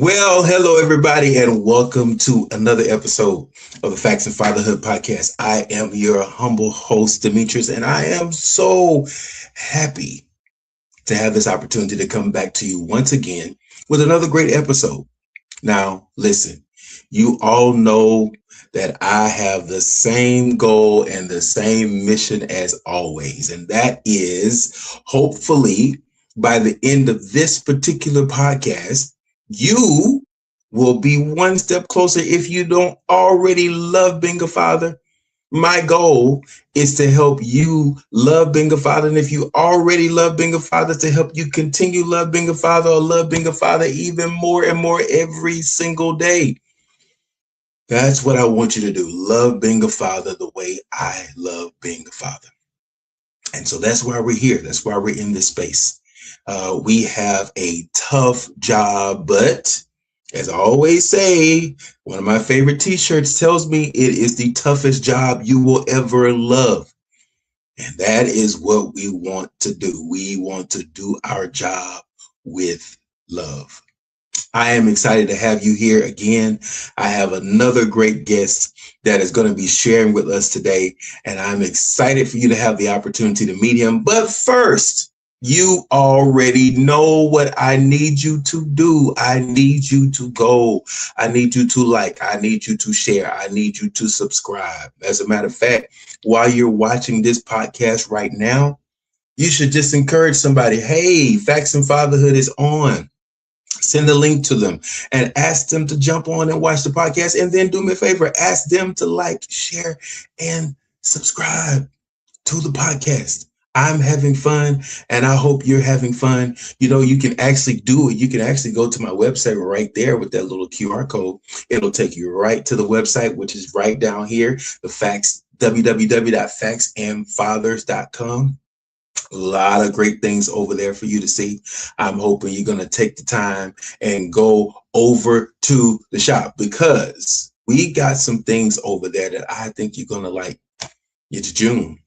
Well, hello, everybody, and welcome to another episode of the Facts and Fatherhood podcast. I am your humble host, Demetrius, and I am so happy to have this opportunity to come back to you once again with another great episode. Now, listen, you all know that I have the same goal and the same mission as always, and that is hopefully by the end of this particular podcast, you will be one step closer if you don't already love being a father. My goal is to help you love being a father. And if you already love being a father, to help you continue love being a father or love being a father even more and more every single day. That's what I want you to do. Love being a father the way I love being a father. And so that's why we're here. That's why we're in this space. We have a tough job, but as I always say, one of my favorite t-shirts tells me it is the toughest job you will ever love. And that is what we want to do. We want to do our job with love. I am excited to have you here again. I have another great guest that is going to be sharing with us today, and I'm excited for you to have the opportunity to meet him. But first, you already know what I need you to do. I need you to go. I need you to like. I need you to share. I need you to subscribe. As a matter of fact, while you're watching this podcast right now, you should just encourage somebody. Hey, Facts and Fatherhood is on. Send a link to them and ask them to jump on and watch the podcast. And then do me a favor, ask them to like, share, and subscribe to the podcast. I'm having fun, and I hope you're having fun. You know, you can actually do it. You can actually go to my website right there with that little QR code. It'll take you right to the website, which is right down here, the facts, www.factsandfathers.com. A lot of great things over there for you to see. I'm hoping you're going to take the time and go over to the shop because we got some things over there that I think you're going to like. It's June,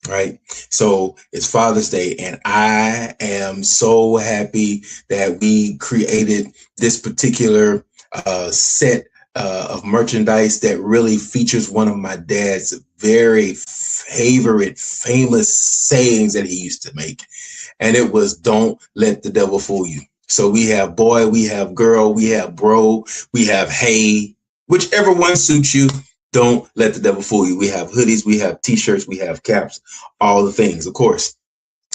right? So it's Father's Day, and I am so happy that we created this particular set of merchandise that really features one of my dad's very favorite famous sayings that he used to make. And it was, don't let the devil fool you. So we have boy, we have girl, we have bro, we have hey, whichever one suits you. Don't let the devil fool you. We have hoodies, we have t-shirts, we have caps, all the things, of course.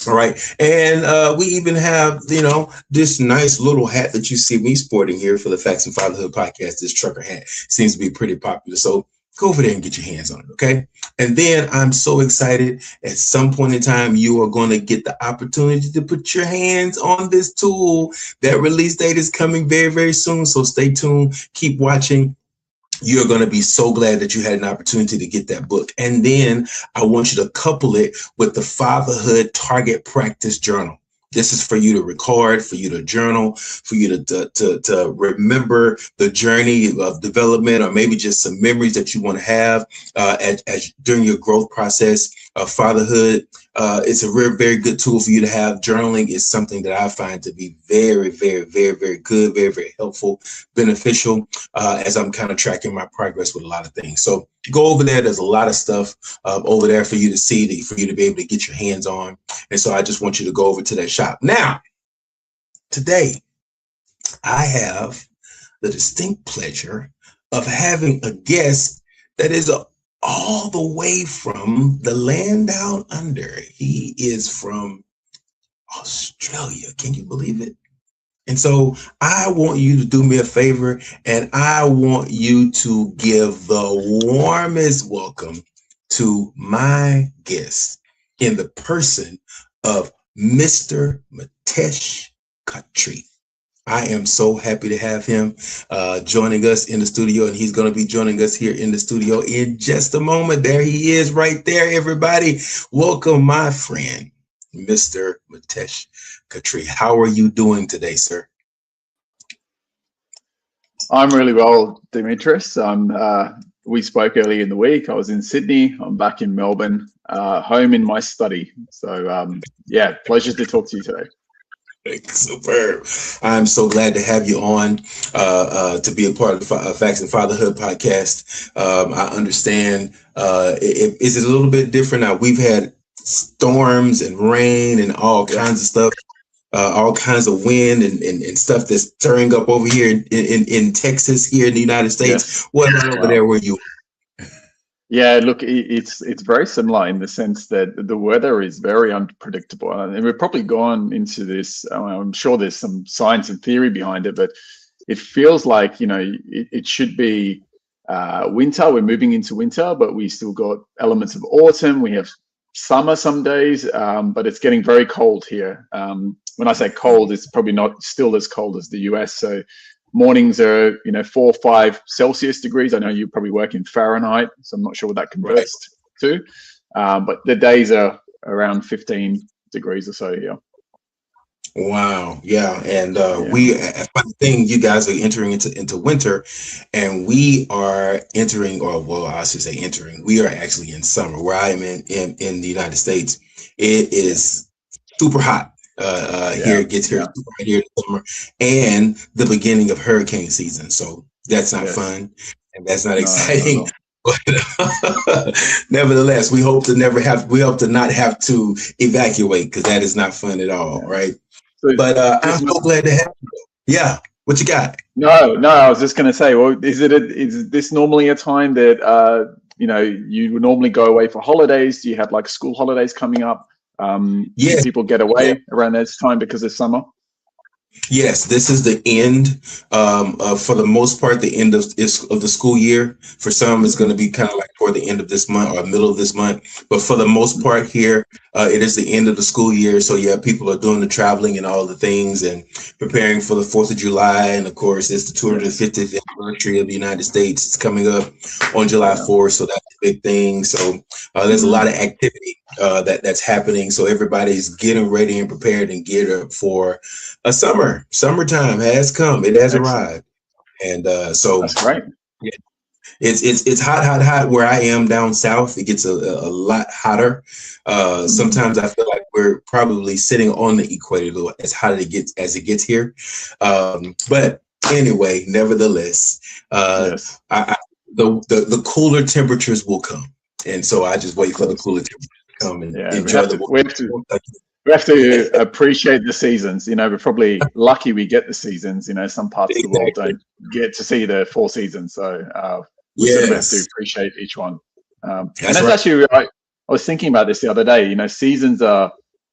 All right. And we even have, you know, this nice little hat that you see me sporting here for the Facts and Fatherhood podcast. This trucker hat seems to be pretty popular. So go over there and get your hands on it. OK. And then I'm so excited. At some point in time, you are going to get the opportunity to put your hands on this tool. That release date is coming very, very soon. So stay tuned. Keep watching. You're going to be so glad that you had an opportunity to get that book. And then I want you to couple it with the Fatherhood Target Practice Journal. This is for you to record, for you to journal, for you to remember the journey of development, or maybe just some memories that you want to have as during your growth process of fatherhood. It's a very good tool for you to have. Journaling is something that I find to be very good, very helpful, beneficial as I'm kind of tracking my progress with a lot of things. So go over there. There's a lot of stuff over there for you to see, for you to be able to get your hands on. And so I just want you to go over to that shop. Now, today, I have the distinct pleasure of having a guest that is all the way from the land down under. He is from Australia. Can you believe it? And so I want you to do me a favor, and I want you to give the warmest welcome to my guest in the person of Mr. Mitesh Khatri. I am so happy to have him joining us in the studio, and he's going to be joining us here in the studio in just a moment. There he is right there, everybody. Welcome, my friend, Mr. Mitesh Khatri. How are you doing today, sir? I'm really well, Demetrius. We spoke earlier in the week. I was in Sydney. I'm back in Melbourne, home in my study. So, yeah, pleasure to talk to you today. Superb. I'm so glad to have you on to be a part of the Facts and Fatherhood podcast. I understand is it a little bit different now? We've had storms and rain and all kinds of stuff, all kinds of wind and stuff that's stirring up over here in Texas, here in the United States. Yes. What about over there where you? Yeah, look, it's very similar in the sense that the weather is very unpredictable, and we've probably gone into this. I'm sure there's some science and theory behind it, but it feels like it should be winter. We're moving into winter, but we still got elements of autumn. We have summer some days, but it's getting very cold here. When I say cold, it's probably not still as cold as the US. So mornings are 4 or 5 Celsius degrees. I know you probably work in Fahrenheit, so I'm not sure what that converts to. But the days are around 15 degrees or so here. Wow. Yeah. And we, funny thing, you guys are entering into winter, and we are entering, or well, I should say entering, we are actually in summer. Where I am in the United States, it is super hot. Here it gets here right here in summer, and the beginning of hurricane season. So that's not fun, and that's not exciting. But nevertheless, we hope to not have to evacuate, because that is not fun at all, right? So, but I'm so glad to have you. Yeah, what you got? No, I was just going to say, well, is this normally a time that you would normally go away for holidays? Do you have like school holidays coming up? Do people get away around this time because of summer? Yes, this is the end, for the most part, the end of the school year. For some, it's going to be kind of like toward the end of this month or middle of this month. But for the most part here, it is the end of the school year. So yeah, people are doing the traveling and all the things and preparing for the 4th of July. And of course, it's the 250th anniversary of the United States. It's coming up on July 4th. So that's a big thing. So there's a lot of activity that's happening. So everybody's getting ready and prepared and geared up for a summertime has come. It has arrived. And so that's great. Yeah, it's hot where I am down south. It gets a lot hotter. Sometimes I feel like we're probably sitting on the equator as hot as it gets here. But anyway, nevertheless, the cooler temperatures will come. And so I just wait for the cooler temperatures to come and enjoy we have to appreciate the seasons. We're probably lucky we get the seasons. Some parts of the world don't get to see the 4 seasons. So we sort of have to appreciate each one. And that's actually, I was thinking about this the other day. Seasons are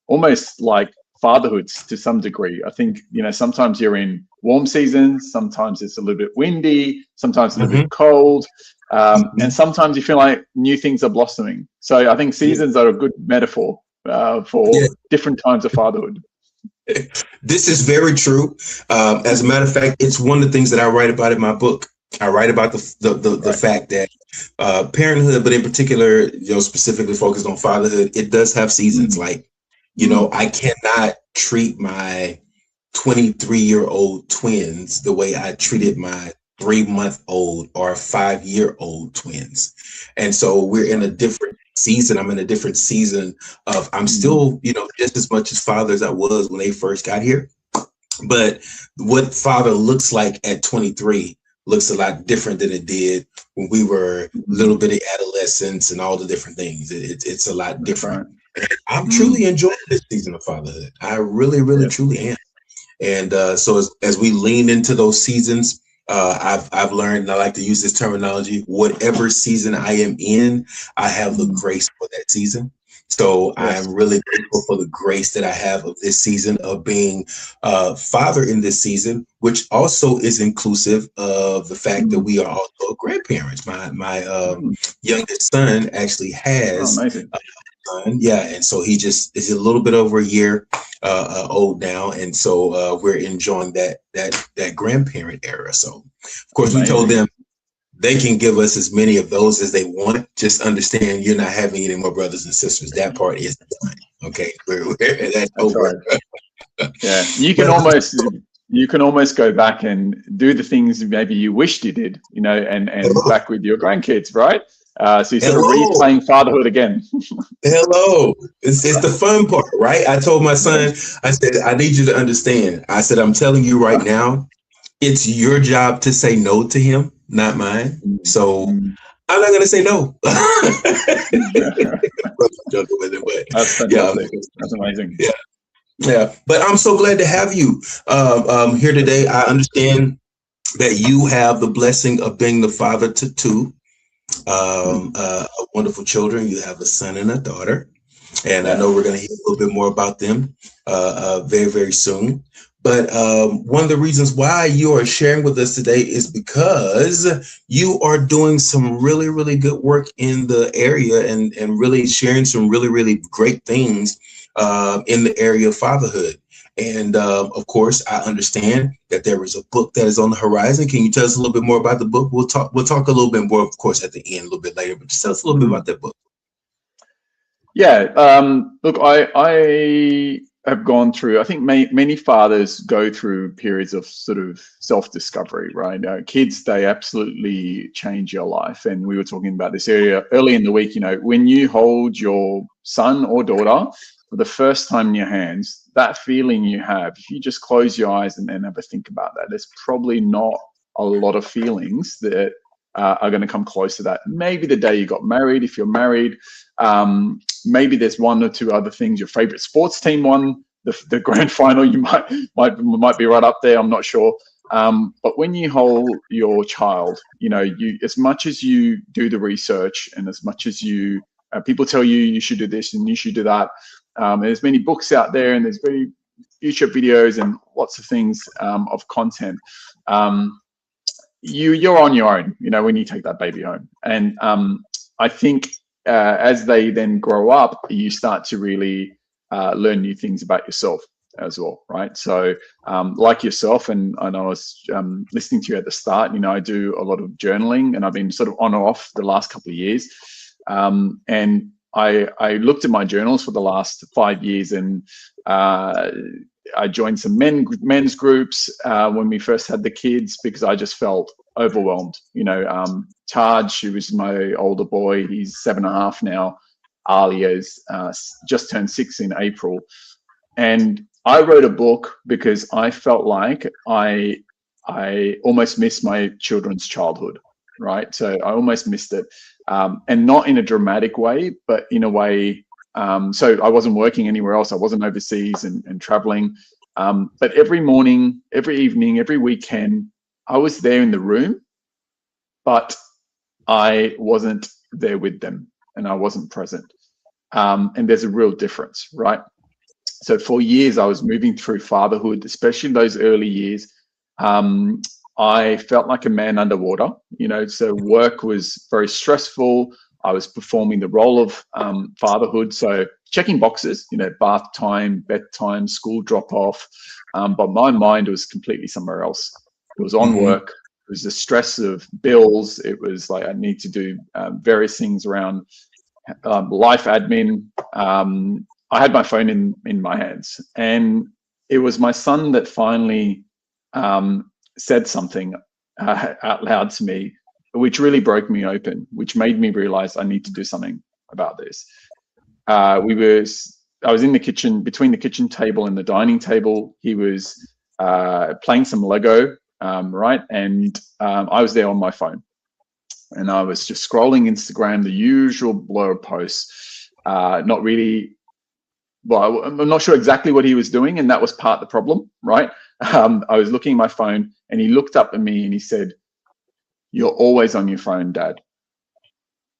almost like fatherhoods to some degree. I think, sometimes you're in warm seasons, sometimes it's a little bit windy, sometimes a little bit cold. And sometimes you feel like new things are blossoming. So I think seasons are a good metaphor for different times of fatherhood. This is very true. As a matter of fact, it's one of the things that I write about in my book. I write about the fact that parenthood, but in particular, specifically focused on fatherhood, it does have seasons. Like, I cannot treat my 23-year-old twins the way I treated my 3-month-old or 5-year-old twins. And so we're in a different season. I'm in a different season of, I'm still, just as much as father as I was when they first got here. But what father looks like at 23 looks a lot different than it did when we were little bitty adolescents and all the different things. It's a lot different. And I'm truly enjoying this season of fatherhood. I really, really, truly am. And so as we lean into those seasons, I've learned, and I like to use this terminology, whatever season I am in, I have the grace for that season. So I am really grateful for the grace that I have of this season of being father in this season, which also is inclusive of the fact that we are also grandparents. My youngest son actually has a son. Yeah, and so he just is a little bit over a year old now, and so we're enjoying that grandparent era. So, of course, we told them they can give us as many of those as they want. Just understand, you're not having any more brothers and sisters. That part is done. Okay, that's over. Right. Yeah, you can almost go back and do the things maybe you wished you did, and back with your grandkids, right? So you're sort of Hello. replaying fatherhood again. Hello. It's the fun part, right? I told my son, I said, I need you to understand. I said, I'm telling you right now, it's your job to say no to him, not mine. So Mm. I'm not gonna say no. Joking with it, That's but yeah, fantastic. That's amazing. yeah, yeah. But I'm so glad to have you here today. I understand that you have the blessing of being the father to two wonderful children. You have a son and a daughter, and I Yeah. know we're going to hear a little bit more about them very, very soon. But one of the reasons why you are sharing with us today is because you are doing some really, really good work in the area and really sharing some really, really great things in the area of fatherhood. And of course, I understand that there is a book that is on the horizon. Can you tell us a little bit more about the book? We'll talk a little bit more, of course, at the end, a little bit later. But just tell us a little bit about that book. Yeah. Look, I have gone through, I think many fathers go through periods of sort of self-discovery, right? Kids, they absolutely change your life. And we were talking about this area early in the week. When you hold your son or daughter for the first time in your hands, that feeling you have, if you just close your eyes and then have a think about that, there's probably not a lot of feelings that are going to come close to that. Maybe the day you got married, if you're married. Maybe there's one or two other things. Your favorite sports team won the grand final. You might be right up there. I'm not sure. But when you hold your child, you, as much as you do the research and as much as you people tell you should do this and you should do that. There's many books out there and there's many YouTube videos and lots of things of content. You're on your own, when you take that baby home. And I think as they then grow up, you start to really learn new things about yourself as well, right? So like yourself, and I was listening to you at the start, I do a lot of journaling and I've been sort of on and off the last couple of years. And I looked at my journals for the last 5 years, and I joined some men's groups when we first had the kids because I just felt overwhelmed. Taj, who was my older boy, he's 7.5 now. Alia's just turned 6 in April. And I wrote a book because I felt like I almost missed my children's childhood, right? So I almost missed it. And not in a dramatic way, but in a way, so I wasn't working anywhere else. I wasn't overseas and traveling. But every morning, every evening, every weekend, I was there in the room, but I wasn't there with them and I wasn't present. And there's a real difference, right? So for years, I was moving through fatherhood, especially those early years. I felt like a man underwater, so work was very stressful. I was performing the role of fatherhood. So checking boxes, bath time, bedtime, school drop off. But my mind was completely somewhere else. It was on work. It was the stress of bills. It was like I need to do various things around life admin. I had my phone in my hands, and it was my son that finally said something out loud to me, which really broke me open, which made me realize I need to do something about this. I was in the kitchen, between the kitchen table and the dining table. He was playing some Lego, right? And I was there on my phone. And I was just scrolling Instagram, the usual blur posts, not really. Well, I'm not sure exactly what he was doing, and that was part of the problem, right? I was looking at my phone, and he looked up at me and he said, "You're always on your phone, Dad."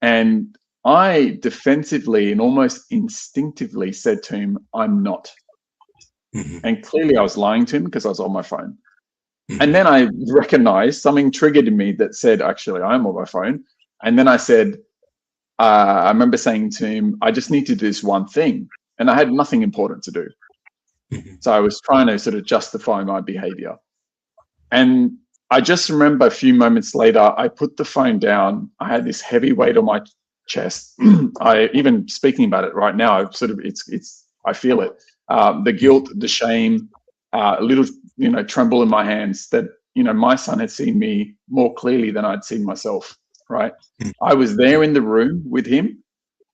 And I defensively and almost instinctively said to him, "I'm not." And clearly I was lying to him because I was on my phone. And then I recognized something triggered in me that said, actually, I am on my phone. And then I said, I remember saying to him, "I just need to do this one thing." And I had nothing important to do. So I was trying to sort of justify my behavior. And I just remember a few moments later, I put the phone down. I had this heavy weight on my chest. I even speaking about it right now, I feel it. The guilt, the shame, a little, tremble in my hands that, my son had seen me more clearly than I'd seen myself. right? I was there in the room with him,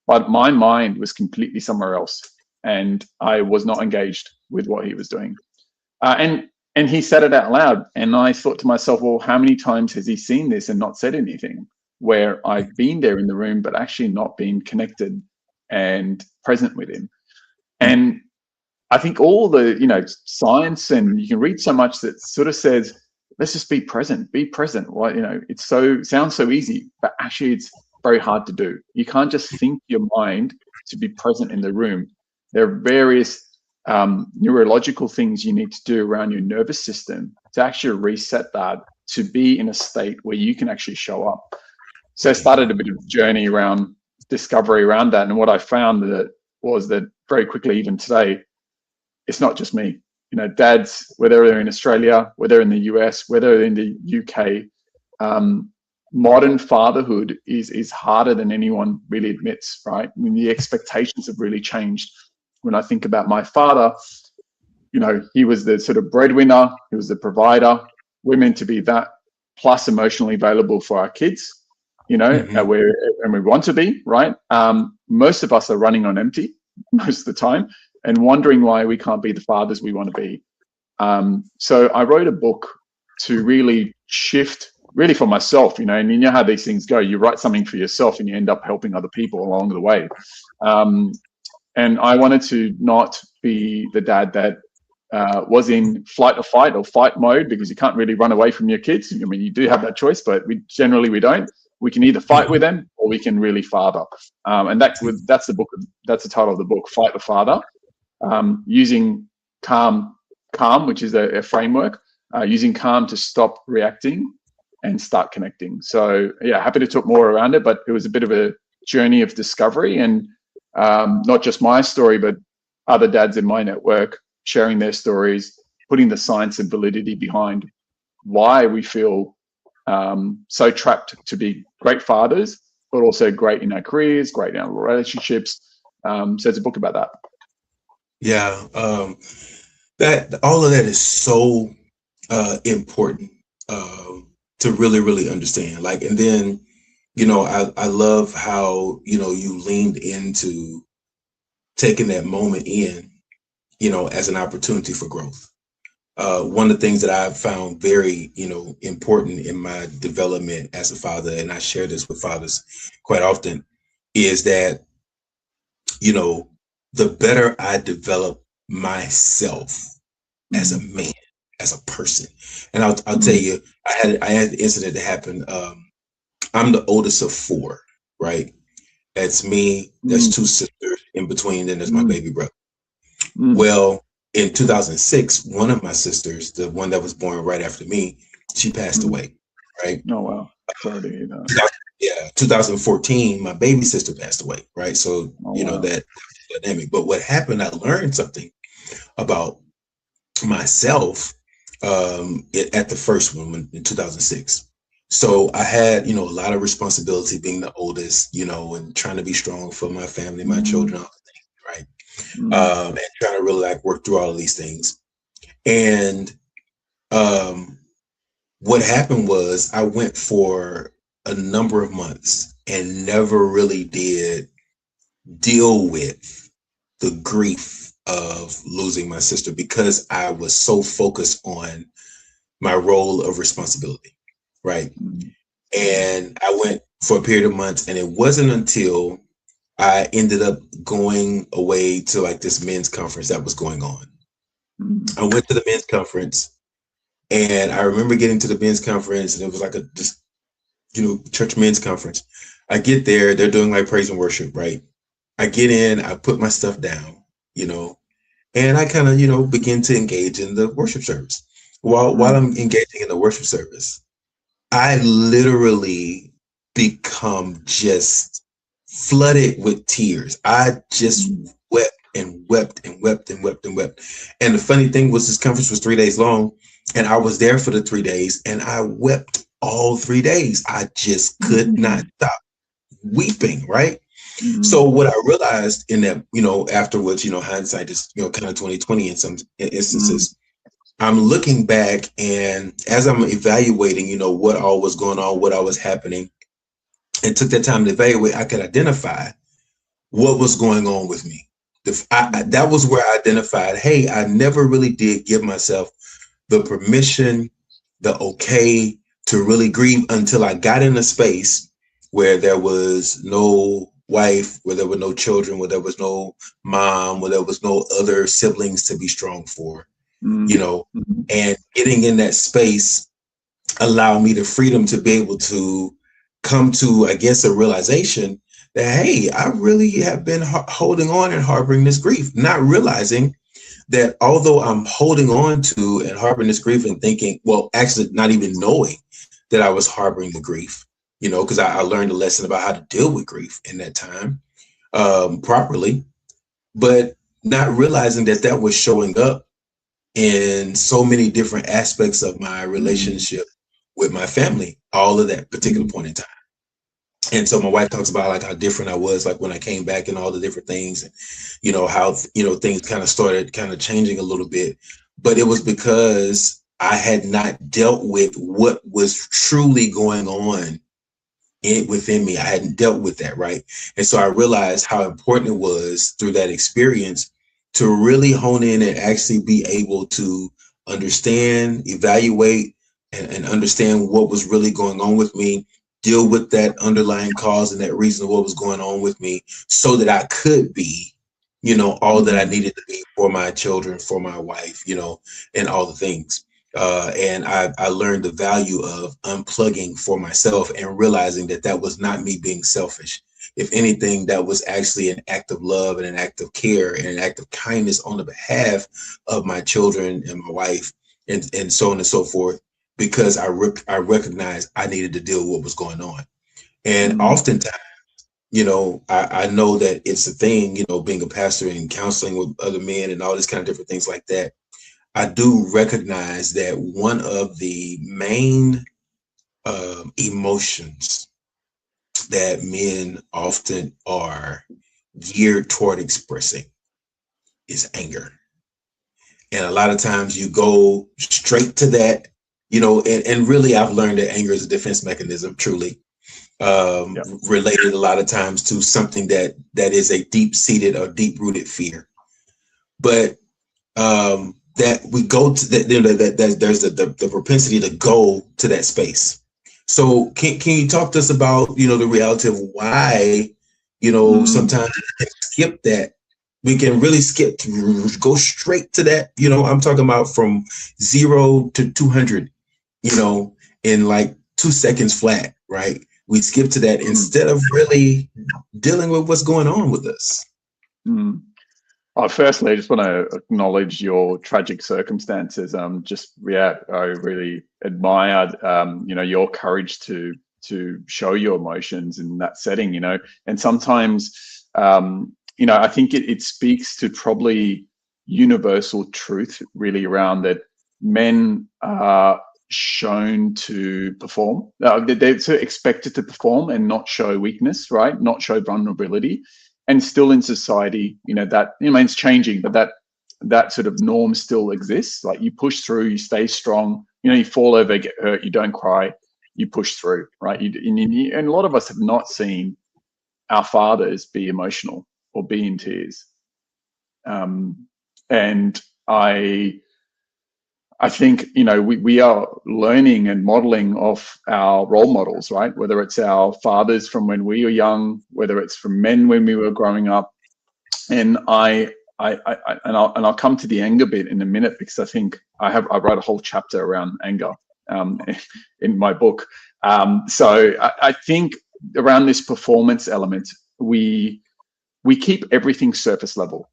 but my mind was completely somewhere else, and I was not engaged with what he was doing. And he said it out loud, and I thought to myself, well, how many times has he seen this and not said anything? Where I've been there in the room, but actually not been connected and present with him. And I think all the, science, and you can read so much that sort of says, let's just be present, be present. Well, it sounds so easy, but actually it's very hard to do. You can't just think your mind to be present in the room. There are various neurological things you need to do around your nervous system to actually reset that to be in a state where you can actually show up. So I started a bit of a journey around discovery around that. And what I found was that very quickly, even today, it's not just me. Dads, whether they're in Australia, whether in the US, whether in the UK, modern fatherhood is harder than anyone really admits, right? I mean, the expectations have really changed. When I think about my father, he was the sort of breadwinner, he was the provider. We're meant to be that plus emotionally available for our kids, and we want to be, right? Most of us are running on empty most of the time and wondering why we can't be the fathers we want to be. So I wrote a book to really shift, really for myself, and you know how these things go. You write something for yourself and you end up helping other people along the way. And I wanted to not be the dad that was in flight or fight or fight mode, because you can't really run away from your kids. I mean, you do have that choice, but we don't. We can either fight with them or we can really father. And that's the book. That's the title of the book, Fight or Father. Using calm, which is a framework, using calm to stop reacting and start connecting. So yeah, happy to talk more around it, but it was a bit of a journey of discovery, and not just my story, but other dads in my network sharing their stories, putting the science and validity behind why we feel so trapped to be great fathers, but also great in our careers, great in our relationships. So it's a book about that. Yeah, that all of that is so important to really, really understand. Like, and then, I love how, you leaned into taking that moment in, as an opportunity for growth. One of the things that I've found very, important in my development as a father, and I share this with fathers quite often, is that, the better I develop myself as a man, as a person. And I'll tell you, I had an incident that happened. I'm the oldest of four, right? That's me. There's two sisters in between, and there's my baby brother. Well, in 2006, one of my sisters, the one that was born right after me, she passed away, right? Oh, wow. Sorry to hear that. Yeah, 2014, my baby sister passed away, right? So, that dynamic. But what happened, I learned something about myself at the first one in 2006. So I had, a lot of responsibility being the oldest, and trying to be strong for my family, my children, all the things, right? And trying to really work through all of these things. And what happened was I went for a number of months and never really did deal with the grief of losing my sister, because I was so focused on my role of responsibility, right? And I went for a period of months, and it wasn't until I ended up going away to this men's conference that was going on. I went to the men's conference, and I remember getting to the men's conference, and it was church men's conference. I get there, they're doing praise and worship, right? I get in, I put my stuff down, and I kind of, begin to engage in the worship service. While I'm engaging in the worship service, I literally become just flooded with tears. I just wept and wept and wept and wept and wept. And the funny thing was, this conference was 3 days long, and I was there for the 3 days, and I wept all 3 days. I just could not stop weeping, right? So what I realized in that, afterwards, hindsight is, kind of 2020 in some instances. I'm looking back, and as I'm evaluating, what all was going on, what all was happening, and took that time to evaluate, I could identify what was going on with me. That was where I identified, hey, I never really did give myself the permission, the okay to really grieve until I got in a space where there was no wife, where there were no children, where there was no mom, where there was no other siblings to be strong for, you know, and getting in that space allowed me the freedom to be able to come to, I guess, a realization that, hey, I really have been holding on and harboring this grief, not realizing that although I'm holding on to and harboring this grief and thinking, well, actually not even knowing that I was harboring the grief, you know, because I learned a lesson about how to deal with grief in that time properly, but not realizing that that was showing up in so many different aspects of my relationship with my family, all of that particular point in time. And so my wife talks about like how different I was, like when I came back and all the different things, and you know how things kind of started kind of changing a little bit, but it was because I had not dealt with what was truly going on within me. I hadn't dealt with that, right? And so I realized how important it was through that experience to really hone in and actually be able to understand, evaluate, and understand what was really going on with me, deal with that underlying cause and that reason of what was going on with me so that I could be, you know, all that I needed to be for my children, for my wife, you know, and all the things. And I learned the value of unplugging for myself and realizing that that was not me being selfish. If anything, that was actually an act of love and an act of care and an act of kindness on the behalf of my children and my wife and so on and so forth, because I recognized I needed to deal with what was going on. And oftentimes, you know, I know that it's a thing, you know, being a pastor and counseling with other men and all this kind of different things like that. I do recognize that one of the main emotions that men often are geared toward expressing is anger. And a lot of times you go straight to that, you know, and really I've learned that anger is a defense mechanism, truly. Related a lot of times to something that is a deep-seated or deep-rooted fear. But that we go to that, you know, that there's the propensity to go to that space. So can you talk to us about, you know, the reality of why, you know, sometimes skip that. We can really skip to go straight to that. You know, I'm talking about from 0 to 200, you know, in like 2 seconds flat, right? We skip to that instead of really dealing with what's going on with us. Firstly, I just want to acknowledge your tragic circumstances. I really admired, you know, your courage to show your emotions in that setting, you know, and sometimes, you know, I think it speaks to probably universal truth really around that men are shown to perform. They're sort of expected to perform and not show weakness, right? Not show vulnerability. And still in society, you know, that, you know, it's changing, but that sort of norm still exists. Like you push through, you stay strong, you know, you fall over, get hurt, you don't cry, you push through, right? And a lot of us have not seen our fathers be emotional or be in tears. And I think, you know, we are learning and modeling off our role models, right? Whether it's our fathers from when we were young, whether it's from men when we were growing up. And I'll come to the anger bit in a minute, because I think I wrote a whole chapter around anger in my book. So I think around this performance element, we keep everything surface level.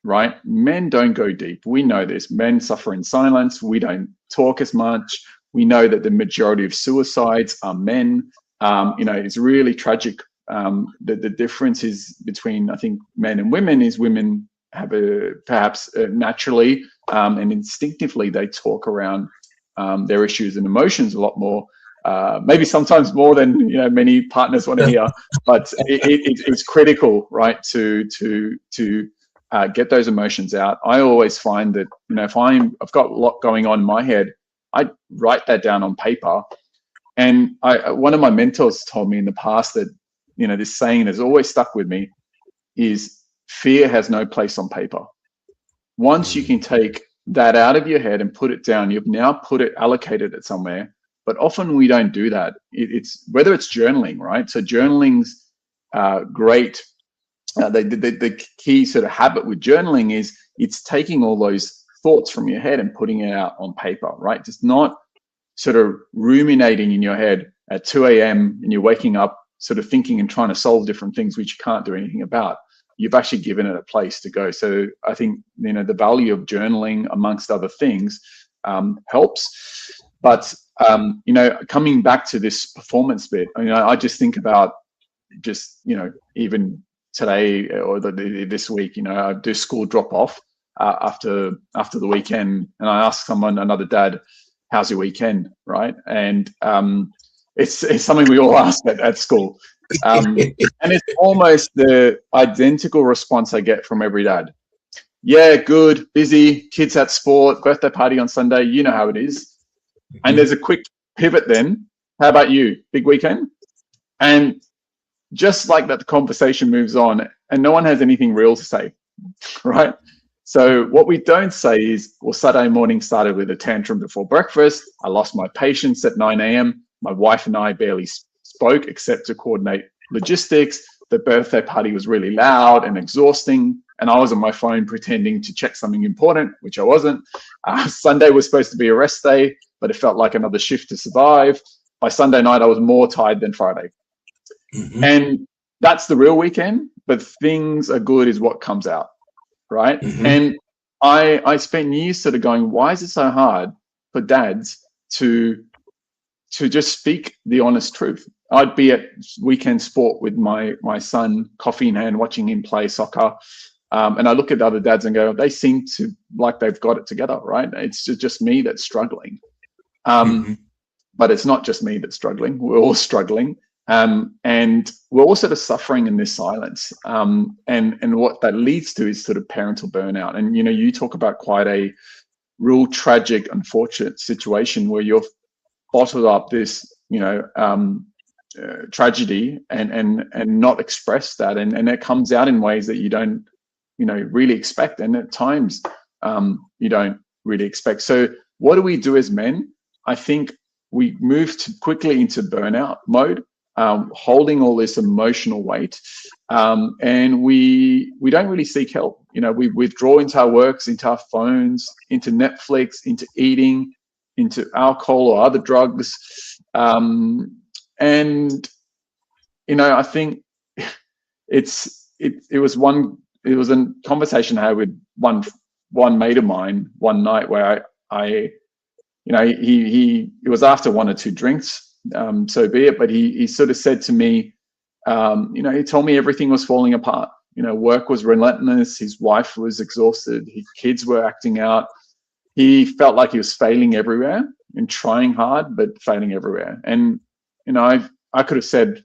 Right? Men don't go deep. We know this. Men suffer in silence. We don't talk as much. We know that the majority of suicides are men. You know, it's really tragic. The difference is between, I think, men and women is women have perhaps naturally and instinctively they talk around their issues and emotions a lot more. Maybe sometimes more than, you know, many partners want to hear, but it's critical, right, to get those emotions out. I always find that, you know, if I've got a lot going on in my head, I write that down on paper, And one of my mentors told me in the past that, this saying has always stuck with me is fear has no place on paper. Once you can take that out of your head and put it down, you've now allocated it somewhere. But often we don't do that. It's whether it's journaling, right? So journaling's great. The key sort of habit with journaling is it's taking all those thoughts from your head and putting it out on paper, right? Just not sort of ruminating in your head at 2 a.m. and you're waking up sort of thinking and trying to solve different things which you can't do anything about. You've actually given it a place to go. So I think, the value of journaling, amongst other things, helps. But, coming back to this performance bit, I just think about even today or this week, I do school drop off after the weekend, and I ask another dad, how's your weekend, right? And it's something we all ask at school. And it's almost the identical response I get from every dad. Yeah, good, busy, kids at sport, birthday party on Sunday, you know how it is. And there's a quick pivot then. How about you? Big weekend? And just like that, the conversation moves on and no one has anything real to say, right? So what we don't say is, well, Saturday morning started with a tantrum before breakfast. I lost my patience at 9 a.m. My wife and I barely spoke except to coordinate logistics. The birthday party was really loud and exhausting, and I was on my phone pretending to check something important, which I wasn't. Sunday was supposed to be a rest day, but it felt like another shift to survive. By Sunday night, I was more tired than Friday. And that's the real weekend, but things are good is what comes out, right? And I spent years sort of going, why is it so hard for dads to just speak the honest truth? I'd be at weekend sport with my son, coffee in hand, watching him play soccer. And I look at the other dads and go, they seem to like they've got it together, right? It's just me that's struggling. But it's not just me that's struggling. We're all struggling. And we're all sort of suffering in this silence. And what that leads to is sort of parental burnout. And, you talk about quite a real tragic, unfortunate situation where you've bottled up this, tragedy and not expressed that. And it comes out in ways that you don't, really expect. And at times you don't really expect. So what do we do as men? I think we move too quickly into burnout mode. Holding all this emotional weight, and we don't really seek help. We withdraw into our works, into our phones, into Netflix, into eating, into alcohol or other drugs, and I think it was a conversation I had with one mate of mine one night where I it was after one or two drinks. So be it, but he sort of said to me, he told me everything was falling apart. Work was relentless. His wife was exhausted. His kids were acting out. He felt like he was failing everywhere and trying hard, but failing everywhere. And, I could have said,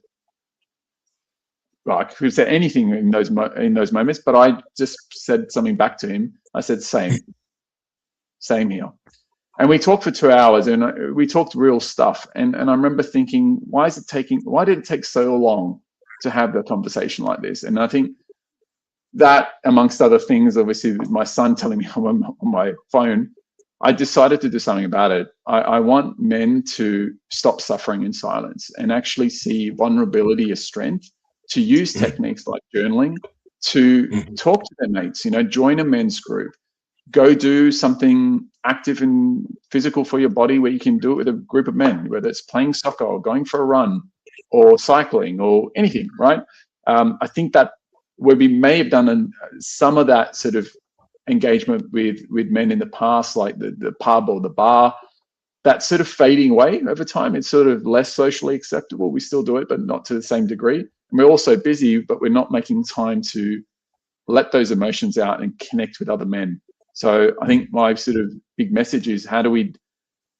well, I could have said anything in those moments, but I just said something back to him. I said, same here. And we talked for 2 hours and we talked real stuff. And I remember thinking, why did it take so long to have a conversation like this? And I think that, amongst other things, obviously my son telling me on my phone, I decided to do something about it. I want men to stop suffering in silence and actually see vulnerability as strength, to use techniques like journaling, to talk to their mates, join a men's group, go do something active and physical for your body where you can do it with a group of men, whether it's playing soccer or going for a run or cycling or anything, right? I think that where we may have done some of that sort of engagement with men in the past, like the pub or the bar, that's sort of fading away over time. It's sort of less socially acceptable. We still do it, but not to the same degree. And we're also busy, but we're not making time to let those emotions out and connect with other men. So I think my sort of big message is, how do we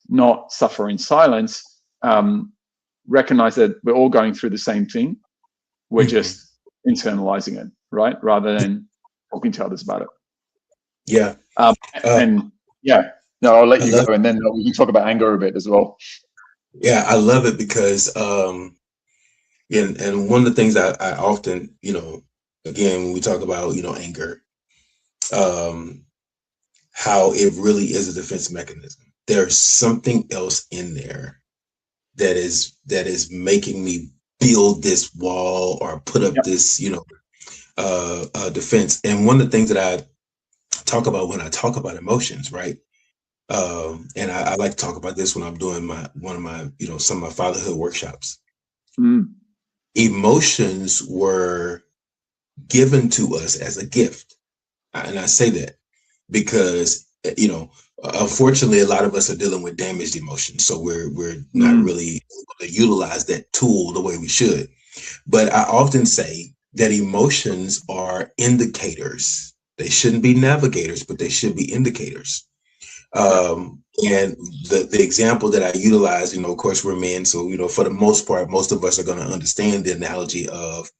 not suffer in silence? Recognize that we're all going through the same thing. We're just internalizing it, right? Rather than talking to others about it. Yeah. And yeah, no, I'll let you go, and then we can talk about anger a bit as well. Yeah, I love it because and one of the things I often, again, when we talk about, anger, um, how it really is a defense mechanism. There's something else in there that is making me build this wall or put up Yep. this, defense. And one of the things that I talk about when I talk about emotions, right? And I like to talk about this when I'm doing one of my, some of my fatherhood workshops. Mm. Emotions were given to us as a gift. And I say that because, unfortunately, a lot of us are dealing with damaged emotions. So we're not Mm. really able to utilize that tool the way we should. But I often say that emotions are indicators. They shouldn't be navigators, but they should be indicators. Yeah. And the example that I utilize, of course, we're men. So, for the most part, most of us are going to understand the analogy of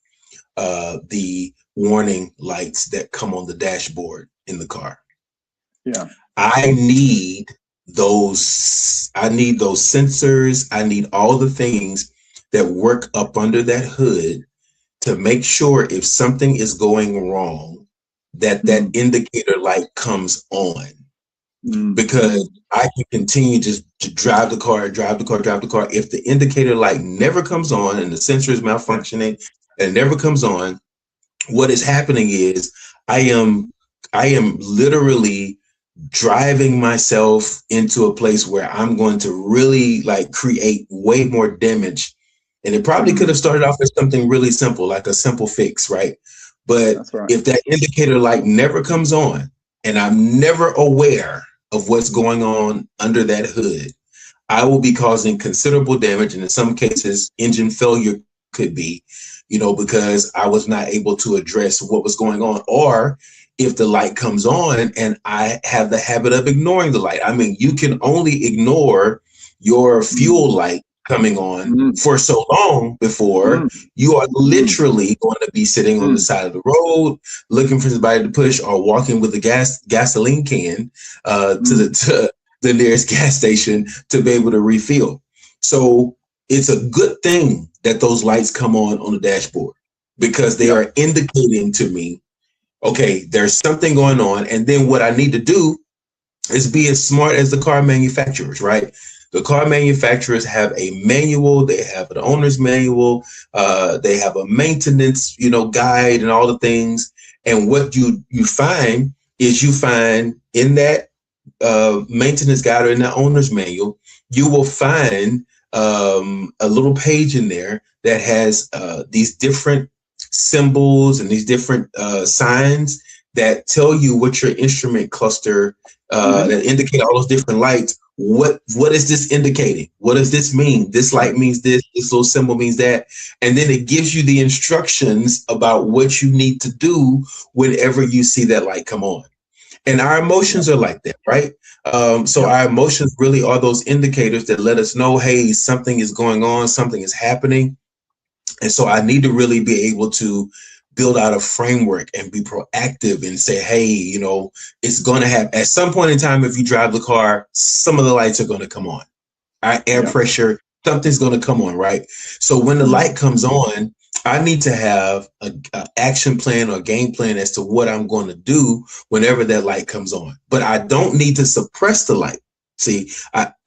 the warning lights that come on the dashboard in the car. Yeah. I need those sensors. I need all the things that work up under that hood to make sure if something is going wrong, that Mm. indicator light comes on. Mm. Because Mm. I can continue just to drive the car, drive the car, drive the car. If the indicator light never comes on and the sensor is Yeah. malfunctioning and it never comes on, what is happening is I am I am literally driving myself into a place where I'm going to really like create way more damage. And it probably could have Mm. started off as something really simple, like a simple fix, right? But That's right. if that indicator light never comes on and I'm never aware of what's going on under that hood, I will be causing considerable damage. And in some cases, engine failure could be, because I was not able to address what was going on. Or if the light comes on and I have the habit of ignoring the light. I mean, you can only ignore your Mm. fuel light coming on Mm. for so long before Mm. you are Mm. literally going to be sitting on the Mm. side of the road looking for somebody to push or walking with a gasoline can to the Mm. to the nearest gas station to be able to refill. So it's a good thing that those lights come on the dashboard because they Yep. are indicating to me, okay, there's something going on. And then what I need to do is be as smart as the car manufacturers, right? The car manufacturers have a manual, they have an owner's manual, they have a maintenance, guide and all the things. And what you find is you find in that maintenance guide or in the owner's manual, you will find a little page in there that has these different symbols and these different signs that tell you what your instrument cluster Mm-hmm. that indicate all those different lights. What is this indicating? What does this mean? This Right. light means this little symbol means that. And then it gives you the instructions about what you need to do whenever you see that light come on. And our Yep. emotions are like that, right? So Yep. our emotions really are those indicators that let us know, hey, something is going on, something is happening. And so I need to really be able to build out a framework and be proactive and say, hey, it's going to happen. At some point in time, if you drive the car, some of the lights are going to come on. Our air Yep. pressure, something's going to come on, right? So when the Mm. light comes on, I need to have a action plan or game plan as to what I'm going to do whenever that light comes on. But I don't need to suppress the light. See,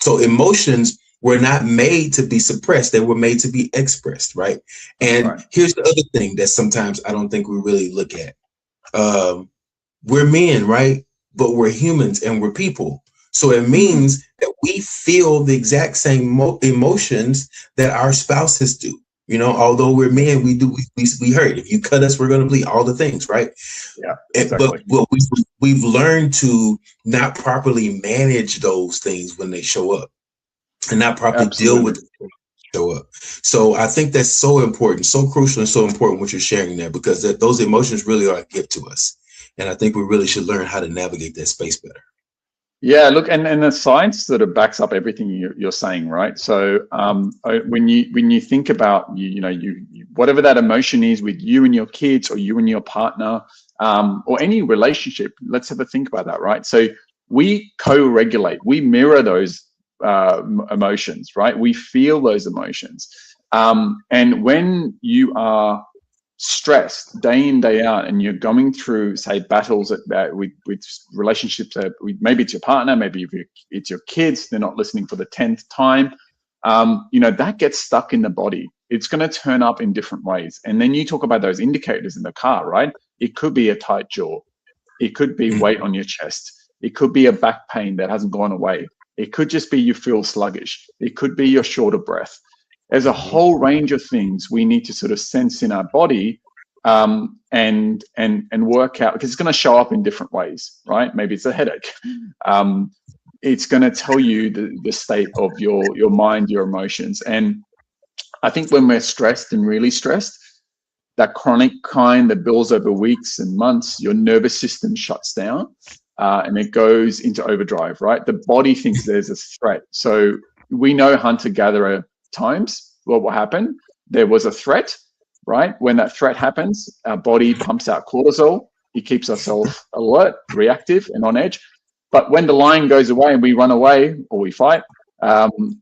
so emotions were not made to be suppressed; they were made to be expressed, right? That's And right. here's the other thing that sometimes I don't think we really look at. Um, we're men, right? But we're humans and we're people. So it Mm. means that we feel the exact same emotions that our spouses do. Although we're men, we hurt. If you cut us, we're going to bleed. All the things, right? Yeah. But Exactly. we've learned to not properly manage those things when they show up, and not properly deal with Absolutely. them when they show up. So I think that's so important, so crucial, and so important what you're sharing there because those emotions really are a gift to us, and I think we really should learn how to navigate that space better. Yeah, look, and the science sort of backs up everything you're saying, right? So when you think about whatever that emotion is with you and your kids or you and your partner or any relationship, let's have a think about that, right? So we co-regulate, we mirror those emotions, right? We feel those emotions. And when you are stressed day in, day out, and you're going through, say, battles with relationships, maybe it's your partner, maybe it's your kids, they're not listening for the 10th time, that gets stuck in the body. It's going to turn up in different ways. And then you talk about those indicators in the car, right? It could be a tight jaw. It could be weight on your chest. It could be a back pain that hasn't gone away. It could just be you feel sluggish. It could be you're short of breath. There's a whole range of things we need to sort of sense in our body, and work out, because it's going to show up in different ways, right? Maybe it's a headache. It's going to tell you the state of your mind, your emotions. And I think when we're stressed and really stressed, that chronic kind that builds over weeks and months, your nervous system shuts down, and it goes into overdrive, right? The body thinks there's a threat. So we know hunter-gatherer times, what will happen? There was a threat, right? When that threat happens, our body pumps out cortisol. It keeps ourselves alert, reactive, and on edge. But when the lion goes away and we run away or we fight,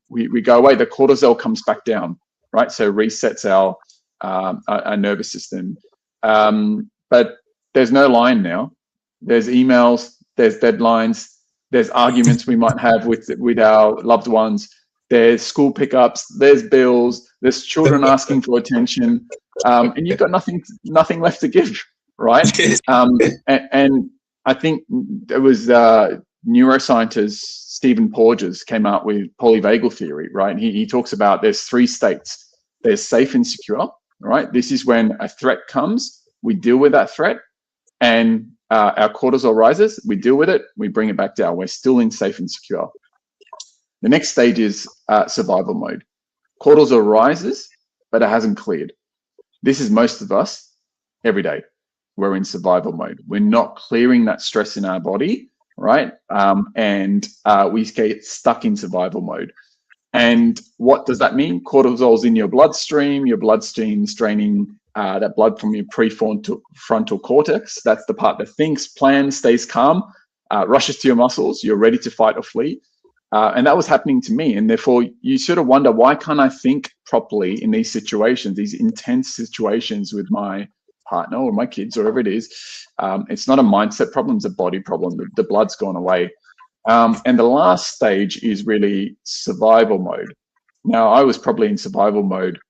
we go away, the cortisol comes back down, right? So resets our nervous system. But there's no lion now. There's emails, there's deadlines, there's arguments we might have with our loved ones. There's school pickups, there's bills, there's children asking for attention, and you've got nothing left to give, right? And I think it was neuroscientist Stephen Porges came out with polyvagal theory, right? He talks about there's 3 states. There's safe and secure, right? This is when a threat comes, we deal with that threat, and our cortisol rises, we deal with it, we bring it back down. We're still in safe and secure. The next stage is survival mode. Cortisol rises, but it hasn't cleared. This is most of us every day. We're in survival mode. We're not clearing that stress in our body, right? And we get stuck in survival mode. And what does that mean? Cortisol's in your bloodstream's draining that blood from your prefrontal cortex. That's the part that thinks, plans, stays calm, rushes to your muscles. You're ready to fight or flee. And that was happening to me. And therefore, you sort of wonder, why can't I think properly in these situations, these intense situations with my partner or my kids, or whatever it is? It's not a mindset problem, it's a body problem. The blood's gone away. And the last stage is really survival mode. Now, I was probably in survival mode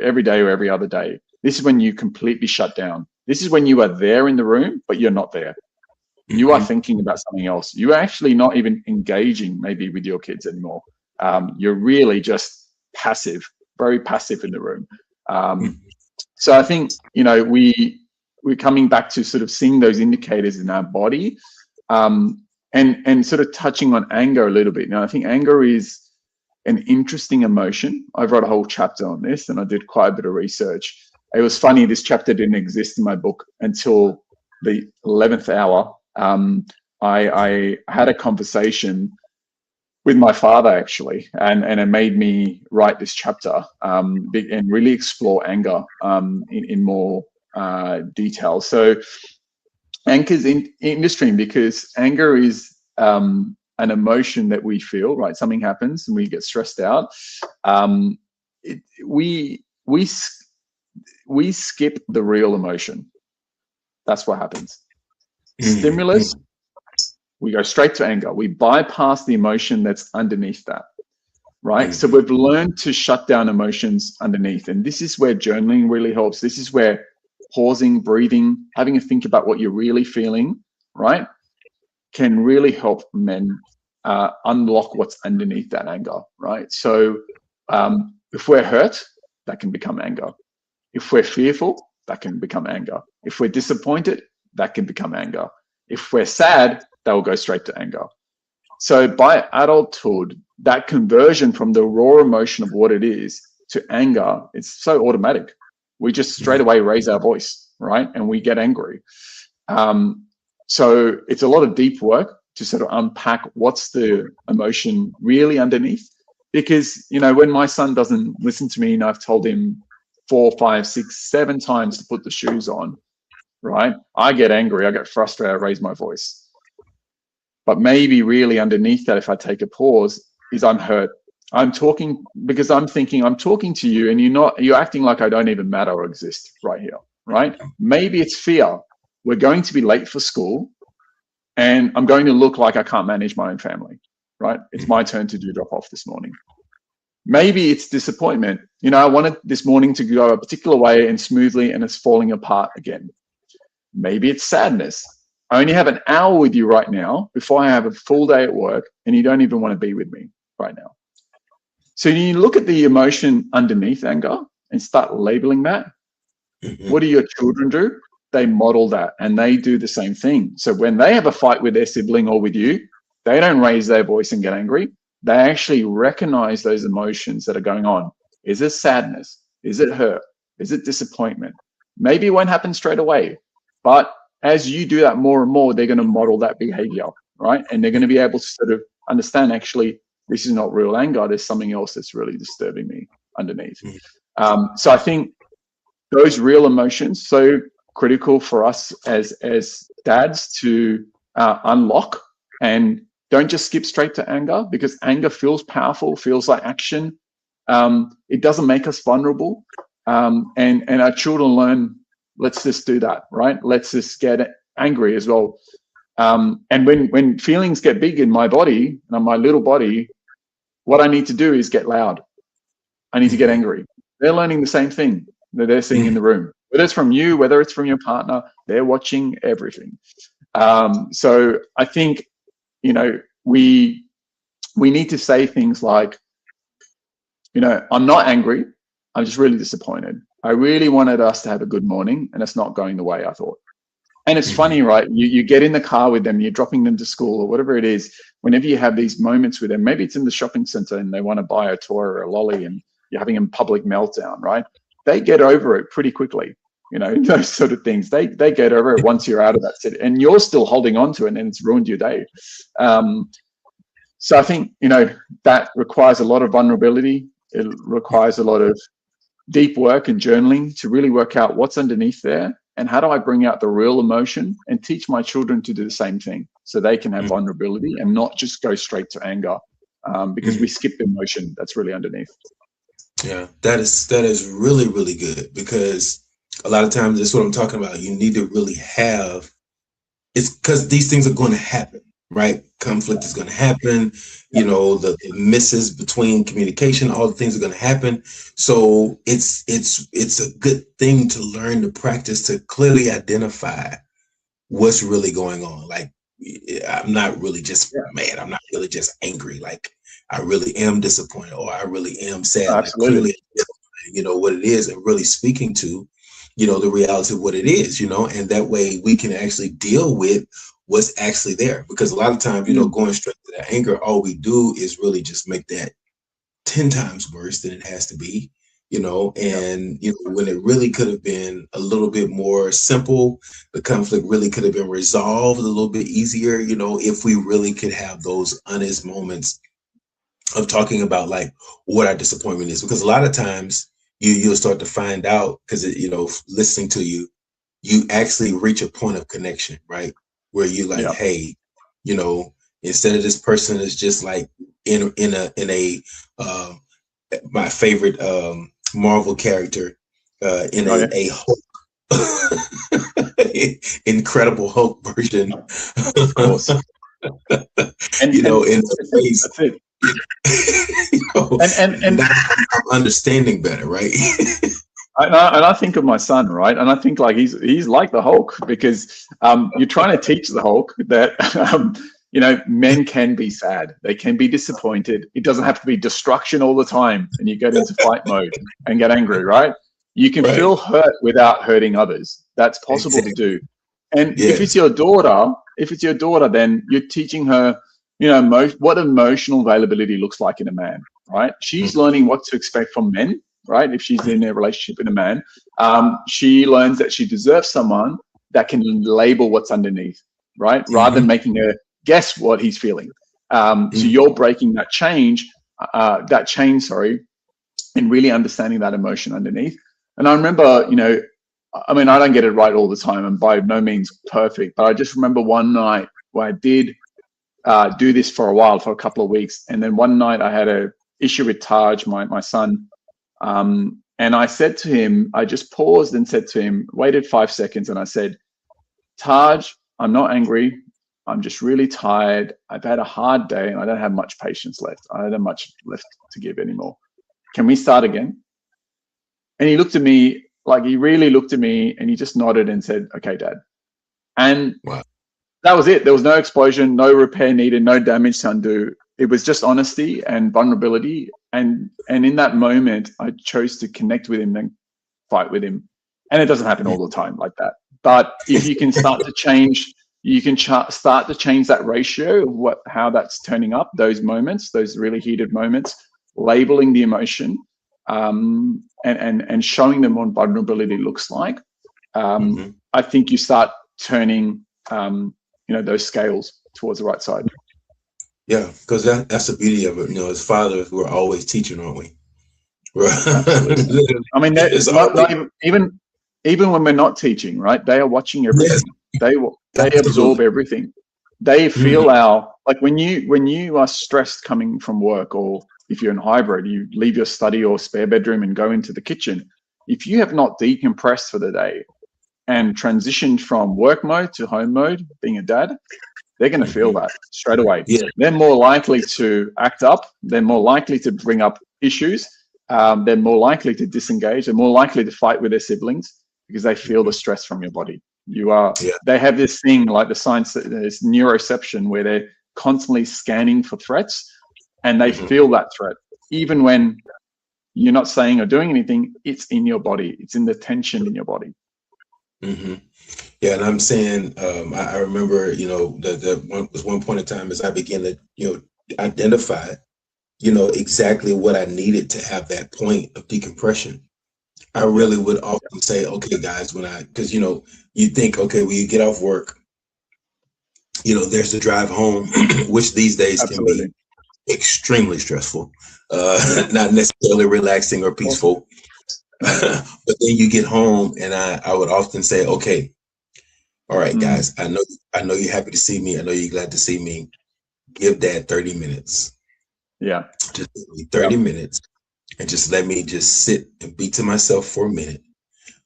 every day or every other day. This is when you completely shut down. This is when you are there in the room, but you're not there. You are thinking about something else. You're actually not even engaging maybe with your kids anymore. You're really just passive, very passive in the room. So I think, we're coming back to sort of seeing those indicators in our body, and sort of touching on anger a little bit. Now, I think anger is an interesting emotion. I've wrote a whole chapter on this, and I did quite a bit of research. It was funny, this chapter didn't exist in my book until the 11th hour. I had a conversation with my father, actually, and it made me write this chapter, and really explore anger in more detail. So anger's interesting because anger is an emotion that we feel, right? Something happens and we get stressed out. We skip the real emotion. That's what happens. Stimulus, we go straight to anger. We bypass the emotion that's underneath that, right? So we've learned to shut down emotions underneath. And this is where journaling really helps. This is where pausing, breathing, having a think about what you're really feeling, right, can really help men unlock what's underneath that anger, right? So if we're hurt, that can become anger. If we're fearful, that can become anger. If we're disappointed, that can become anger. If we're sad, that will go straight to anger. So by adulthood, that conversion from the raw emotion of what it is to anger, it's so automatic. We just straight away raise our voice, right? And we get angry. So it's a lot of deep work to sort of unpack what's the emotion really underneath. Because, when my son doesn't listen to me and I've told him 4, 5, 6, 7 times to put the shoes on, right? I get angry, I get frustrated, I raise my voice. But maybe really underneath that, if I take a pause, is I'm hurt. I'm talking because I'm thinking I'm talking to you and you're acting like I don't even matter or exist right here, right? Maybe it's fear. We're going to be late for school and I'm going to look like I can't manage my own family, right? It's my turn to do drop off this morning. Maybe it's disappointment. I wanted this morning to go a particular way and smoothly, and it's falling apart again. Maybe it's sadness. I only have an hour with you right now before I have a full day at work, and you don't even want to be with me right now. So you look at the emotion underneath anger and start labeling that. What do your children do? They model that and they do the same thing. So when they have a fight with their sibling or with you, they don't raise their voice and get angry. They actually recognize those emotions that are going on. Is it sadness? Is it hurt? Is it disappointment? Maybe it won't happen straight away, but as you do that more and more, they're going to model that behavior, right? And they're going to be able to sort of understand, actually, this is not real anger. There's something else that's really disturbing me underneath. So I think those real emotions, so critical for us as dads to unlock, and don't just skip straight to anger, because anger feels powerful, feels like action. It doesn't make us vulnerable. And our children learn, let's just do that, right? Let's just get angry as well. And when feelings get big in my body, and my little body, what I need to do is get loud. I need to get angry. They're learning the same thing that they're seeing in the room. Whether it's from you, whether it's from your partner, they're watching everything. So I think, we need to say things like, I'm not angry. I'm just really disappointed. I really wanted us to have a good morning, and it's not going the way I thought. And it's funny, right? You get in the car with them, you're dropping them to school or whatever it is. Whenever you have these moments with them, maybe it's in the shopping center and they want to buy a toy or a lolly and you're having a public meltdown, right? They get over it pretty quickly. Those sort of things. They get over it once you're out of that city, and you're still holding on to it, and it's ruined your day. So I think, that requires a lot of vulnerability. It requires a lot of deep work and journaling to really work out what's underneath there, and how do I bring out the real emotion and teach my children to do the same thing, so they can have vulnerability and not just go straight to anger, because we skip the emotion that's really underneath. Yeah, that is really, really good, because a lot of times that's what I'm talking about. You need to really have, it's because these things are going to happen, right? Conflict is going to happen. The misses between communication, all the things are going to happen. So it's a good thing to learn to practice to clearly identify what's really going on. Like, I'm not really just mad. I'm not really just angry. Like, I really am disappointed, or I really am sad. Absolutely. Like, clearly, what it is, and really speaking to, the reality of what it is, and that way we can actually deal with what's actually there. Because a lot of times, going straight to that anger, all we do is really just make that 10 times worse than it has to be, and, when it really could have been a little bit more simple, the conflict really could have been resolved a little bit easier, if we really could have those honest moments of talking about, like, what our disappointment is. Because a lot of times you'll start to find out, because, listening to you actually reach a point of connection, right? Where you're like, hey, instead of this person is just like in a my favorite Marvel character, a Hulk, Incredible Hulk version, of course. in the face. That's it. And I'm understanding better, right? And I think of my son, right? And I think, like, he's like the Hulk, because you're trying to teach the Hulk that men can be sad, they can be disappointed. It doesn't have to be destruction all the time, and you get into fight mode and get angry, right? You can feel hurt without hurting others. That's possible to do. And if it's your daughter, then you're teaching her, what emotional availability looks like in a man, right? She's learning what to expect from men, right? If she's in a relationship with a man, she learns that she deserves someone that can label what's underneath, right? Rather than making her guess what he's feeling. So you're breaking that chain, and really understanding that emotion underneath. And I remember, I don't get it right all the time, and by no means perfect, but I just remember one night where I did do this for a while, for a couple of weeks. And then one night I had a issue with Taj, my son. And I said to him, I just paused and said to him, waited 5 seconds. And I said, Taj, I'm not angry. I'm just really tired. I've had a hard day and I don't have much patience left. I don't have much left to give anymore. Can we start again? And he looked at me, like he really looked at me, and he just nodded and said, okay, Dad. And Wow. that was it. There was no explosion, no repair needed, no damage to undo. It was just honesty and vulnerability. And in that moment, I chose to connect with him and fight with him. And it doesn't happen all the time like that. But if you can start to change, you can start to change that ratio of how that's turning up, those moments, those really heated moments, labeling the emotion, and showing them what vulnerability looks like. I think you start turning, those scales towards the right side. Yeah, because that's the beauty of it. As fathers, we're always teaching, aren't we? Absolutely. I mean, not even when we're not teaching, right? They are watching everything. Yes. They absorb everything. They feel like when you are stressed coming from work, or if you're in hybrid, you leave your study or spare bedroom and go into the kitchen. If you have not decompressed for the day and transitioned from work mode to home mode, being a dad, they're going to feel that straight away. Yeah. They're more likely to act up. They're more likely to bring up issues. They're more likely to disengage. They're more likely to fight with their siblings because they feel the stress from your body. They have this thing like the science, this neuroception, where they're constantly scanning for threats, and they feel that threat. Even when you're not saying or doing anything, it's in your body. It's in the tension in your body. Yeah, and I'm saying, I remember, one point in time as I began to, identify, exactly what I needed to have that point of decompression. I really would often say, okay, guys, because, you think, okay, when you get off work, there's the drive home, which these days can be extremely stressful, not necessarily relaxing or peaceful. But then you get home, and I would often say, okay, all right, guys, I know you're happy to see me. I know you're glad to see me. Give Dad 30 minutes. Yeah. Just 30 minutes, and just let me just sit and be to myself for a minute.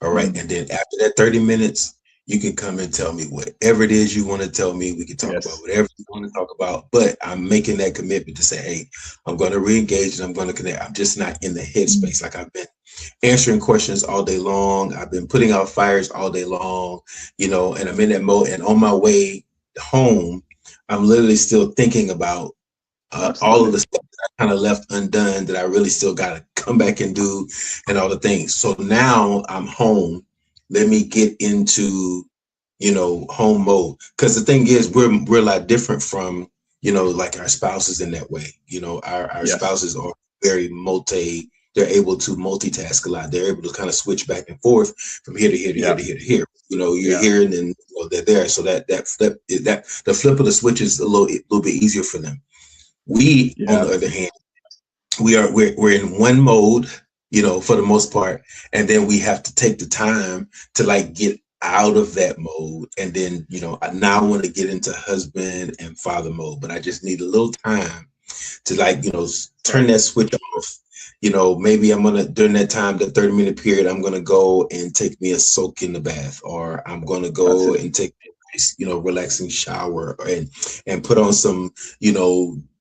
All right. And then after that 30 minutes, you can come and tell me whatever it is you want to tell me. We can talk about whatever you want to talk about. But I'm making that commitment to say, hey, I'm going to re-engage and I'm going to connect. I'm just not in the headspace. Like I've been answering questions all day long. I've been putting out fires all day long, and I'm in that mode. And on my way home, I'm literally still thinking about all of the stuff that I kind of left undone that I really still got to come back and do, and all the things. So now I'm home. Let me get into, home mode. Because the thing is, we're a lot different from, like our spouses in that way. Our spouses are very they're able to multitask a lot. They're able to kind of switch back and forth from here to here to here to here to here. You're here and then they're there. So that the flip of the switch is a little bit easier for them. We, on the other hand, we're in one mode, for the most part, and then we have to take the time to get out of that mode, and then I now want to get into husband and father mode, but I just need a little time to turn that switch off. Maybe I'm gonna, during that time, that 30-minute period, I'm gonna go and take me a soak in the bath, or I'm gonna go and take relaxing shower, and put on some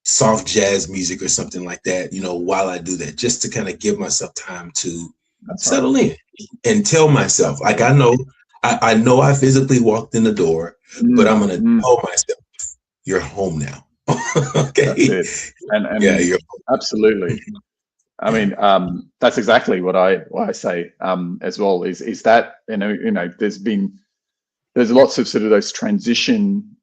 soft jazz music or something like that, while I do that, just to kind of give myself time to settle in and tell myself, like, I know I physically walked in the door, but I'm going to tell myself, you're home now. Okay. That's it. And you're absolutely. I mean, that's exactly what I say, as well, is that, there's lots of sort of those transition,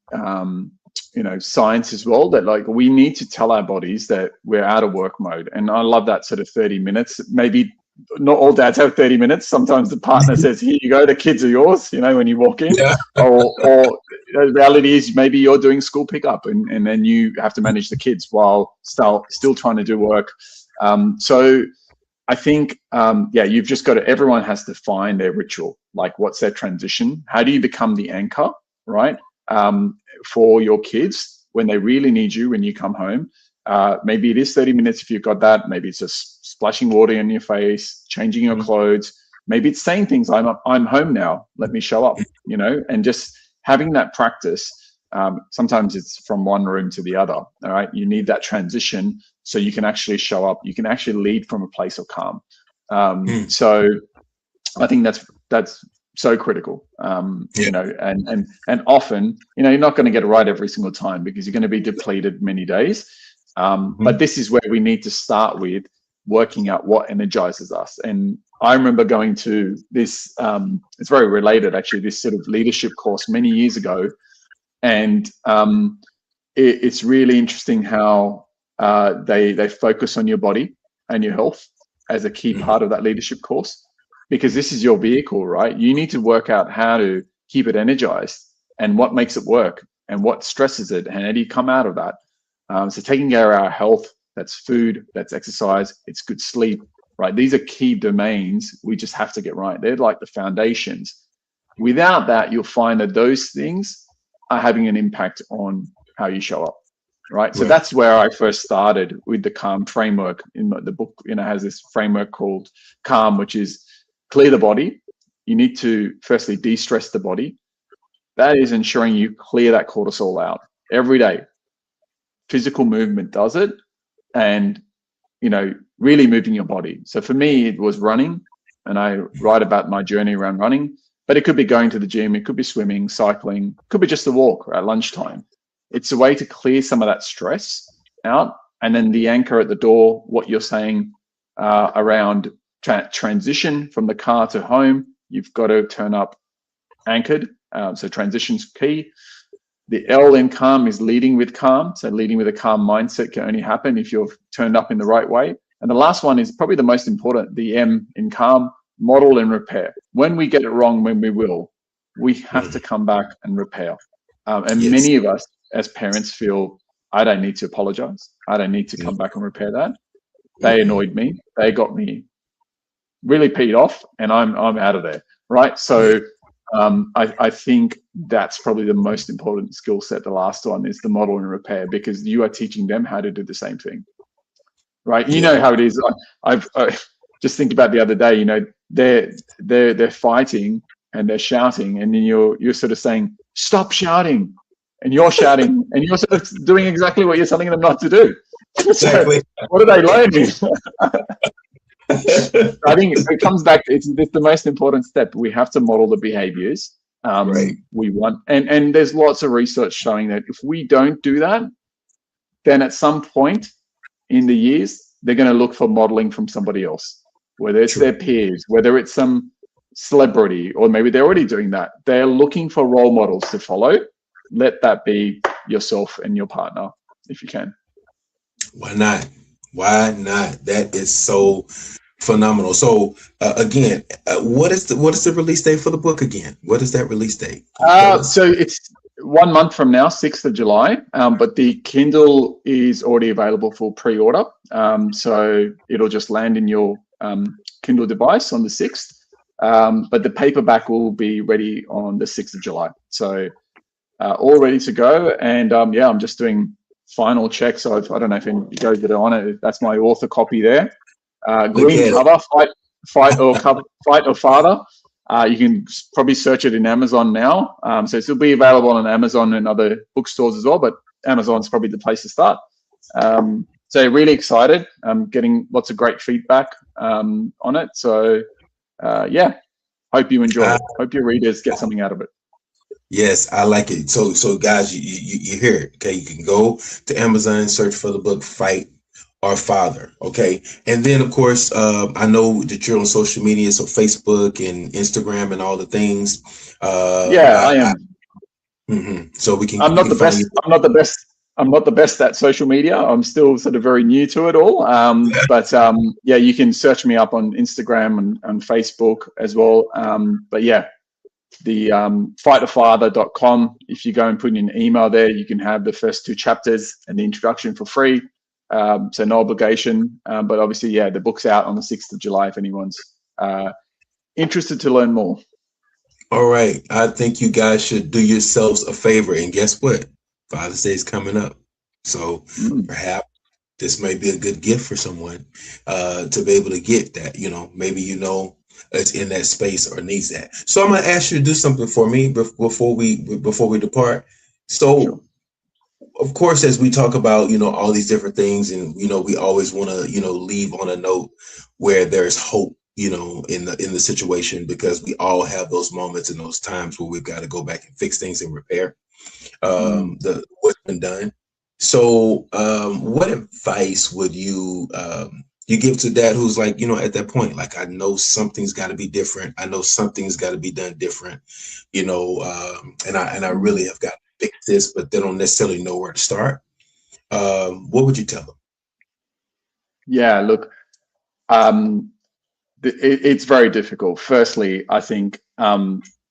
science as well, that we need to tell our bodies that we're out of work mode. And I love that sort of 30 minutes. Maybe not all dads have 30 minutes. Sometimes the partner says, here you go, the kids are yours, when you walk in. Or the reality is maybe you're doing school pickup and then you have to manage the kids while still trying to do work. So I think, you've just got to, everyone has to find their ritual. Like, what's their transition? How do you become the anchor, right? For your kids, when they really need you when you come home. Maybe it is 30 minutes if you've got that. Maybe it's just splashing water in your face, changing your clothes. Maybe it's saying things, I'm home now, let me show up, you know, and just having that practice. Sometimes it's from one room to the other. All right. You need that transition so you can actually show up. You can actually lead from a place of calm. So I think that's so critical. You know, and often, you know, you're not going to get it right every single time because you're going to be depleted many days. But this is where we need to start with working out what energizes us. And I remember going to this, it's very related actually, this sort of leadership course many years ago. And it's really interesting how they focus on your body and your health as a key part of that leadership course, because this is your vehicle, right? You need to work out how to keep it energized and what makes it work and what stresses it and how do you come out of that. So taking care of our health, that's food, that's exercise, it's good sleep, right? These are key domains we just have to get right. They're like the foundations. Without that, you'll find that those things are having an impact on how you show up, right? So that's where I first started with the calm framework. In the book, you know, has this framework called calm, which is clear the body. You need to firstly de-stress the body. That is ensuring you clear that cortisol out every day. Physical movement does it, and, you know, really moving your body. So for me, it was running, and I write about my journey around running, but it could be going to the gym, it could be swimming, cycling, it could be just a walk at lunchtime. It's a way to clear some of that stress out. And then the anchor at the door, what you're saying around transition from the car to home, you've got to turn up anchored. So transition's key. The L in calm is leading with calm. So leading with a calm mindset can only happen if you're turned up in the right way. And the last one is probably the most important, the M in calm, model and repair. When we get it wrong, when we have to come back and repair. And many of us as parents feel, I don't need to apologize. I don't need to come back and repair that. They annoyed me. They got me really peed off, and I'm out of there, right? So I think that's probably the most important skill set. The last one is the model and repair, because you are teaching them how to do the same thing, right? You know how it is. I just think about the other day. You know, they're fighting and they're shouting, and then you're sort of saying, "Stop shouting," and you're shouting, and you're sort of doing exactly what you're telling them not to do. Exactly. So what are they learning? I think it comes back. It's the most important step. We have to model the behaviors we want, and there's lots of research showing that if we don't do that, then at some point in the years they're going to look for modeling from somebody else, whether it's their peers, whether it's some celebrity, or maybe they're already doing that. They're looking for role models to follow. Let that be yourself and your partner, if you can. Why not? Why not? That is so phenomenal. So again, what is the release date for the book again? What is that release date? So it's 1 month from now, 6th of July. But the Kindle is already available for pre-order. So it'll just land in your Kindle device on the 6th. But the paperback will be ready on the 6th of July. So all ready to go. And I'm just doing final checks. So I don't know if you guys that are on it. That's my author copy there. Green cover, fight or father. You can probably search it in Amazon now. So it'll be available on Amazon and other bookstores as well, but Amazon's probably the place to start. So really excited. I'm getting lots of great feedback on it. So hope you enjoy it. Hope your readers get something out of it. Yes, I like it. So guys, you hear it. Okay, you can go to Amazon, search for the book Fight or Father. Okay, and then of course I know that you're on social media, so Facebook and Instagram and all the things. I am. So we can. I'm not the best. I'm not the best at social media. I'm still sort of very new to it all. But you can search me up on Instagram and Facebook as well. But yeah, the fightorfather.com. If you go and put in an email there, you can have the first 2 chapters and the introduction for free. So no obligation. But obviously, the book's out on the 6th of July if anyone's interested to learn more. All right. I think you guys should do yourselves a favor. And guess what? Father's Day is coming up. So Mm, perhaps this may be a good gift for someone to be able to get that, maybe, it's in that space or needs that. So I'm going to ask you to do something for me before we depart. sure. So of course, as we talk about, all these different things, and we always want to, leave on a note where there's hope, in the situation, because we all have those moments and those times where we've got to go back and fix things and repair Mm. the what's been done. So, what advice would you give to dad who's like, at that point, like, I know something's got to be different. I know something's got to be done different, and I really Mm. have got to fix this, but they don't necessarily know where to start. What would you tell them? Yeah, look, um, it's very difficult. Firstly, I think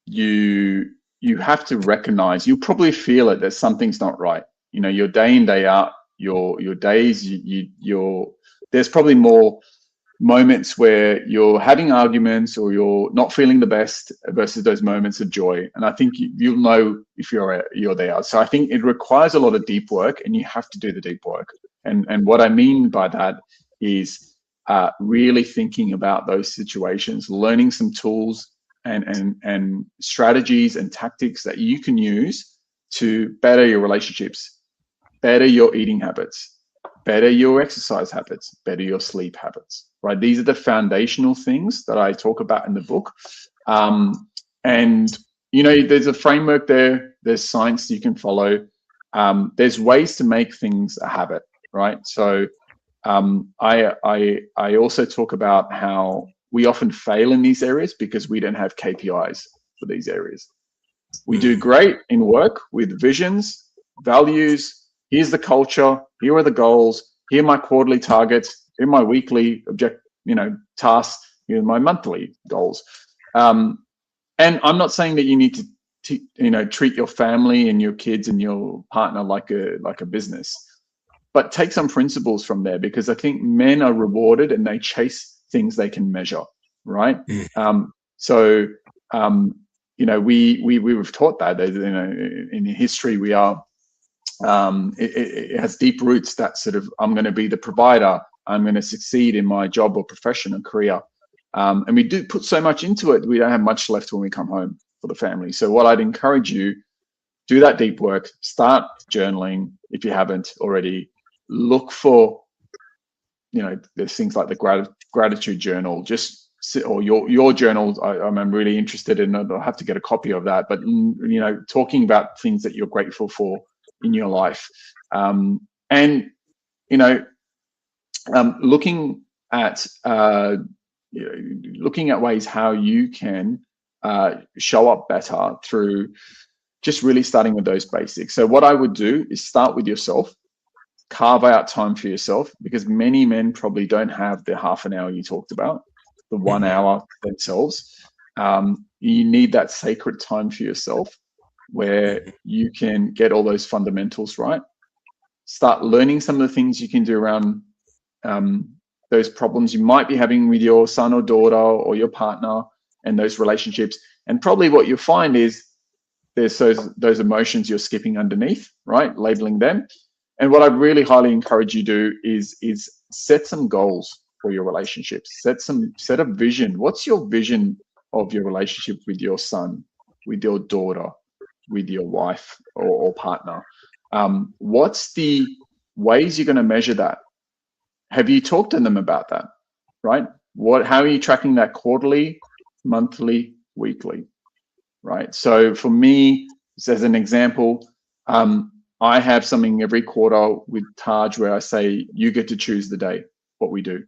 you you have to recognize, you probably feel it, that something's not right. Your day in, day out, your days, your there's probably more moments where you're having arguments or you're not feeling the best versus those moments of joy. And I think you'll know if you're there. So I think it requires a lot of deep work, and you have to do the deep work. And what I mean by that is really thinking about those situations, learning some tools and strategies and tactics that you can use to better your relationships, better your eating habits, better your exercise habits, better your sleep habits, right? These are the foundational things that I talk about in the book. And, there's a framework there, there's science you can follow. There's ways to make things a habit, right? So I also talk about how we often fail in these areas because we don't have KPIs for these areas. We do Mm, great in work with visions, values. Here's the culture. Here are the goals. Here are my quarterly targets. Here are my weekly tasks. Here are my monthly goals. And I'm not saying that you need to treat your family and your kids and your partner like a business, but take some principles from there, because I think men are rewarded and they chase things they can measure, right? mm, So we were taught that in history we are it has deep roots, that sort of, I'm going to be the provider, I'm going to succeed in my job or profession or career, and we do put so much into it, we don't have much left when we come home for the family. So what I'd encourage you, do that deep work, start journaling if you haven't already. Look for, there's things like the gratitude journal, just or your journal. I'm really interested in. I'll have to get a copy of that. But talking about things that you're grateful for in your life, and you know, looking at looking at ways how you can show up better through just really starting with those basics. So what I would do is start with yourself. Carve out time for yourself, because many men probably don't have the half an hour you talked about, the one mhm, hour themselves. You need that sacred time for yourself where mhm, you can get all those fundamentals right. Start learning some of the things you can do around um, those problems you might be having with your son or daughter or your partner and those relationships. And probably what you'll find is there's those emotions you're skipping underneath, right? Labeling them. And what I really highly encourage you to do is set some goals for your relationships. Set a vision. What's your vision of your relationship with your son, with your daughter, with your wife or partner? What's the ways you're going to measure that? Have you talked to them about that? Right? How are you tracking that quarterly, monthly, weekly? Right. So for me, as an example, I have something every quarter with Taj where I say, you get to choose the day, what we do.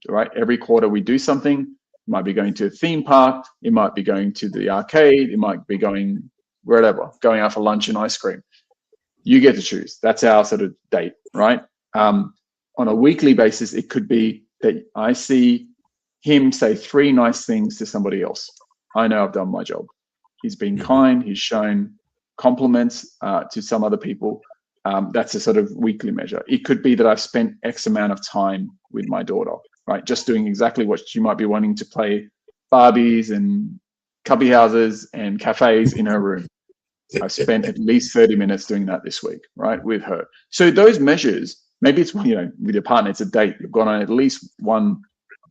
Right. Every quarter we do something. It might be going to a theme park. It might be going to the arcade. It might be going wherever, going out for lunch and ice cream. You get to choose. That's our sort of date. Right. On a weekly basis, it could be that I see him say 3 nice things to somebody else. I know I've done my job. He's been mhm, kind. He's shown compliments to some other people. That's a sort of weekly measure. It could be that I've spent X amount of time with my daughter, right? Just doing exactly what she might be wanting to play Barbies and cubby houses and cafes in her room. I've spent at least 30 minutes doing that this week, right, with her. So those measures, maybe it's, with your partner, it's a date. You've gone on at least one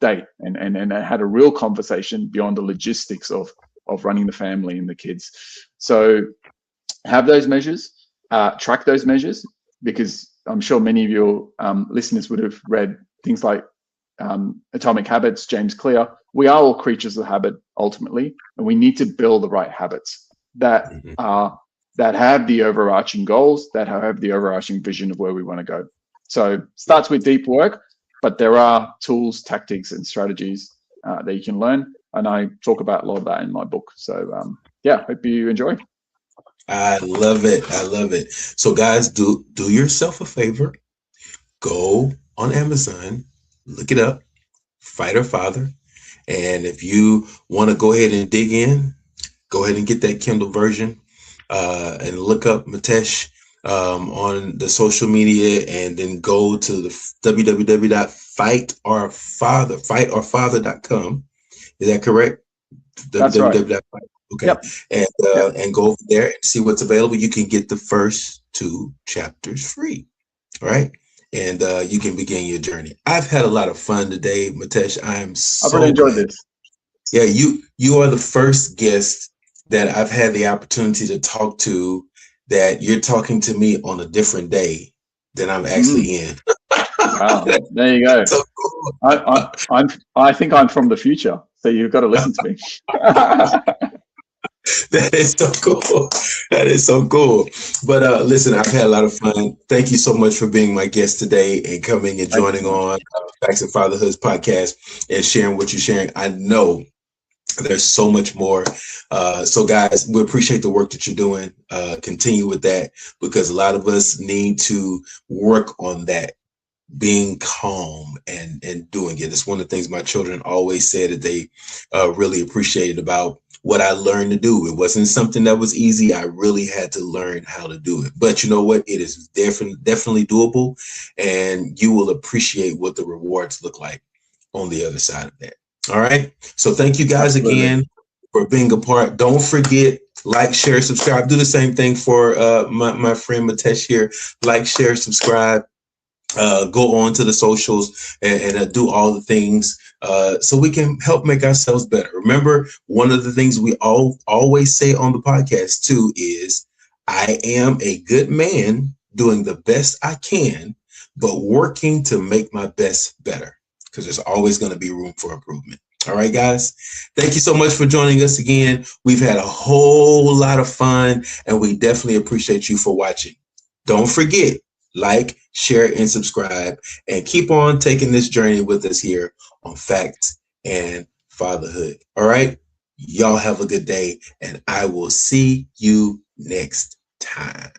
date and had a real conversation beyond the logistics of running the family and the kids. So have those measures, track those measures, because I'm sure many of your listeners would have read things like Atomic Habits, James Clear. We are all creatures of habit ultimately, and we need to build the right habits that that have the overarching goals, that have the overarching vision of where we want to go. So starts with deep work, but there are tools, tactics, and strategies that you can learn, and I talk about a lot of that in my book. So hope you enjoy. I love it. I love it. So guys, do yourself a favor. Go on Amazon, look it up, Fight or Father. And if you want to go ahead and dig in, go ahead and get that Kindle version and look up Mitesh on the social media, and then go to the www.fightorfather.com. Is that correct? That's right. Okay. Yep. And go over there and see what's available. You can get the first 2 chapters free. All right. And you can begin your journey. I've had a lot of fun today, Mitesh. I've really enjoyed this. Yeah, you are the first guest that I've had the opportunity to talk to, that you're talking to me on a different day than I'm actually in. Wow, there you go. So cool. I think I'm from the future, so you've got to listen to me. That is so cool. That is so cool. But listen, I've had a lot of fun. Thank you so much for being my guest today and coming and joining on Facts and Fatherhoods podcast and sharing what you're sharing. I know there's so much more. So guys, we appreciate the work that you're doing. Continue with that, because a lot of us need to work on that, being calm and doing it. It's one of the things my children always said that they really appreciated about what I learned to do. It wasn't something that was easy. I really had to learn how to do it. But you know what? It is definitely doable, and you will appreciate what the rewards look like on the other side of that. All right. So thank you guys again for being a part. Don't forget, like, share, subscribe. Do the same thing for my friend Mitesh here. Like, share, subscribe. Go on to the socials and do all the things so we can help make ourselves better. Remember, one of the things we always say on the podcast too is, I am a good man doing the best I can, but working to make my best better, because there's always going to be room for improvement. All right, guys, thank you so much for joining us again. We've had a whole lot of fun, and we definitely appreciate you for watching. Don't forget, like, share, and subscribe, and keep on taking this journey with us here on Facts and Fatherhood. All right. Y'all have a good day, and I will see you next time.